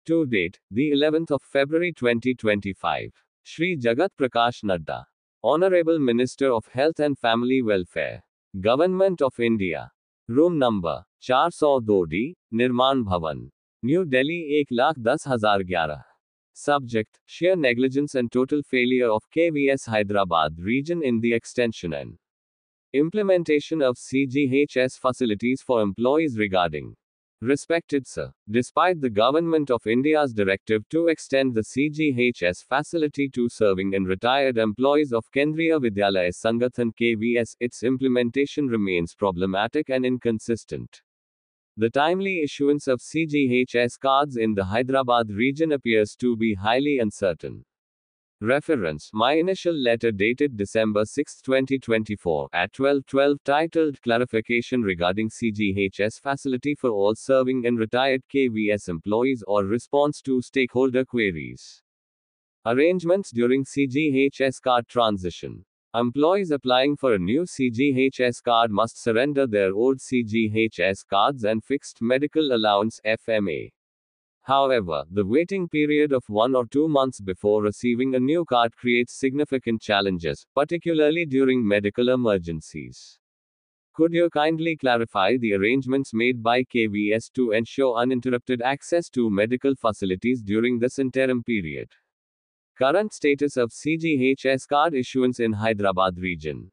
To date, the 11th of February 2025. Shri Jagat Prakash Nadda, Honorable Minister of Health and Family Welfare, Government of India. Room number 402D, Nirman Bhavan, New Delhi 1,10,011. Subject: sheer negligence and total failure of KVS Hyderabad region in the extension and implementation of CGHS facilities for employees regarding. Respected Sir, despite the Government of India's directive to extend the CGHS facility to serving and retired employees of Kendriya Vidyalaya Sangathan KVS, its implementation remains problematic and inconsistent. The timely issuance of CGHS cards in the Hyderabad region appears to be highly uncertain. Reference: my initial letter dated December 6, 2024, at 12:12, titled Clarification regarding CGHS facility for all serving and retired KVS employees or response to stakeholder queries. Arrangements during CGHS card transition. Employees applying for a new CGHS card must surrender their old CGHS cards and fixed medical allowance (FMA). However, the waiting period of 1 or 2 months before receiving a new card creates significant challenges, particularly during medical emergencies. Could you kindly clarify the arrangements made by KVS to ensure uninterrupted access to medical facilities during this interim period? Current status of CGHS card issuance in Hyderabad region.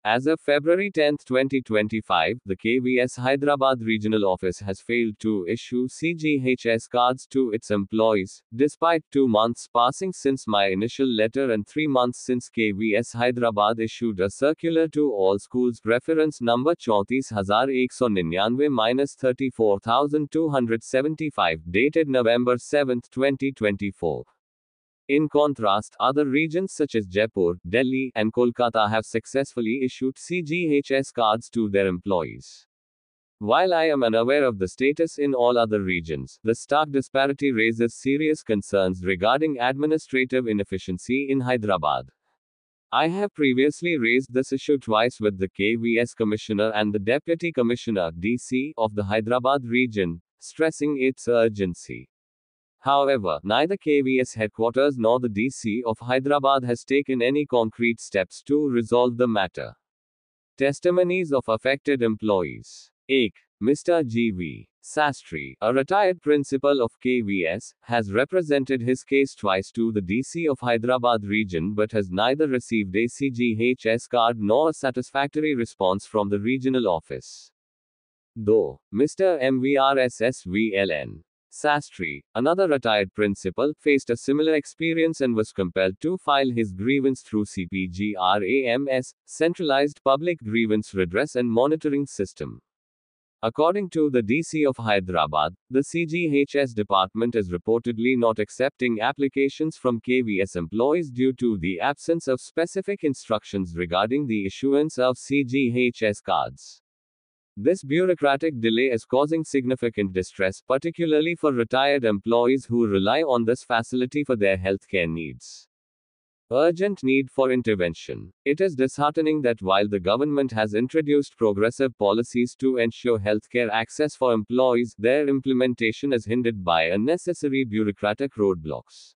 As of February 10, 2025, the KVS Hyderabad Regional Office has failed to issue CGHS cards to its employees, despite 2 months passing since my initial letter and 3 months since KVS Hyderabad issued a circular to all schools, reference number 34199-34275, dated November 7, 2024. In contrast, other regions such as Jaipur, Delhi, and Kolkata have successfully issued CGHS cards to their employees. While I am unaware of the status in all other regions, the stark disparity raises serious concerns regarding administrative inefficiency in Hyderabad. I have previously raised this issue twice with the KVS Commissioner and the Deputy Commissioner (DC) of the Hyderabad region, stressing its urgency. However, neither KVS headquarters nor the DC of Hyderabad has taken any concrete steps to resolve the matter. Testimonies of affected employees. 1. Mr. G.V. Sastry, a retired principal of KVS, has represented his case twice to the DC of Hyderabad region but has neither received a CGHS card nor a satisfactory response from the regional office. Though Mr. MVRSSVLN. Sastry, another retired principal, faced a similar experience and was compelled to file his grievance through CPGRAMS, Centralized Public Grievance Redress and Monitoring System. According to the DC of Hyderabad, the CGHS department is reportedly not accepting applications from KVS employees due to the absence of specific instructions regarding the issuance of CGHS cards. This bureaucratic delay is causing significant distress, particularly for retired employees who rely on this facility for their healthcare needs. Urgent need for intervention. It is disheartening that while the government has introduced progressive policies to ensure healthcare access for employees, their implementation is hindered by unnecessary bureaucratic roadblocks.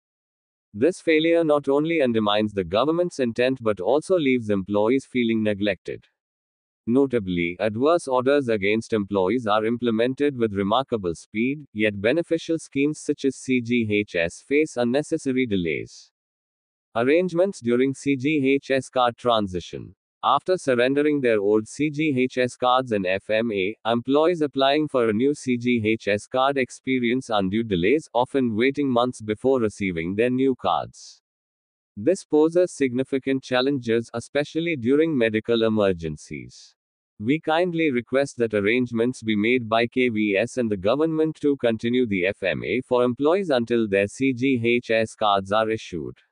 This failure not only undermines the government's intent but also leaves employees feeling neglected. Notably, adverse orders against employees are implemented with remarkable speed, yet beneficial schemes such as CGHS face unnecessary delays. Arrangements during CGHS card transition. After surrendering their old CGHS cards and FMA, employees applying for a new CGHS card experience undue delays, often waiting months before receiving their new cards. This poses significant challenges, especially during medical emergencies. We kindly request that arrangements be made by KVS and the government to continue the FMA for employees until their CGHS cards are issued.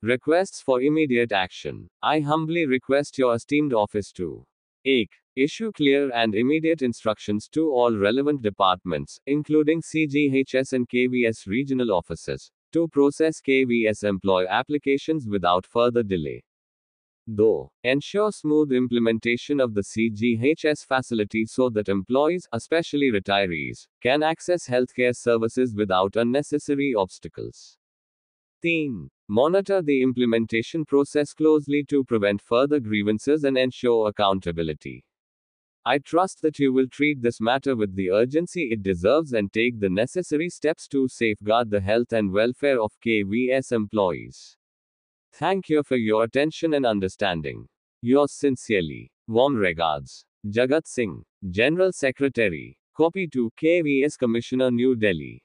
Requests for immediate action. I humbly request your esteemed office to 1. Issue clear and immediate instructions to all relevant departments, including CGHS and KVS regional offices, to process KVS employee applications without further delay. 2. Ensure smooth implementation of the CGHS facility so that employees, especially retirees, can access healthcare services without unnecessary obstacles. 3. Monitor the implementation process closely to prevent further grievances and ensure accountability. I trust that you will treat this matter with the urgency it deserves and take the necessary steps to safeguard the health and welfare of KVS employees. Thank you for your attention and understanding. Yours sincerely. Warm regards. Jagat Singh, General Secretary. Copy to KVS Commissioner, New Delhi.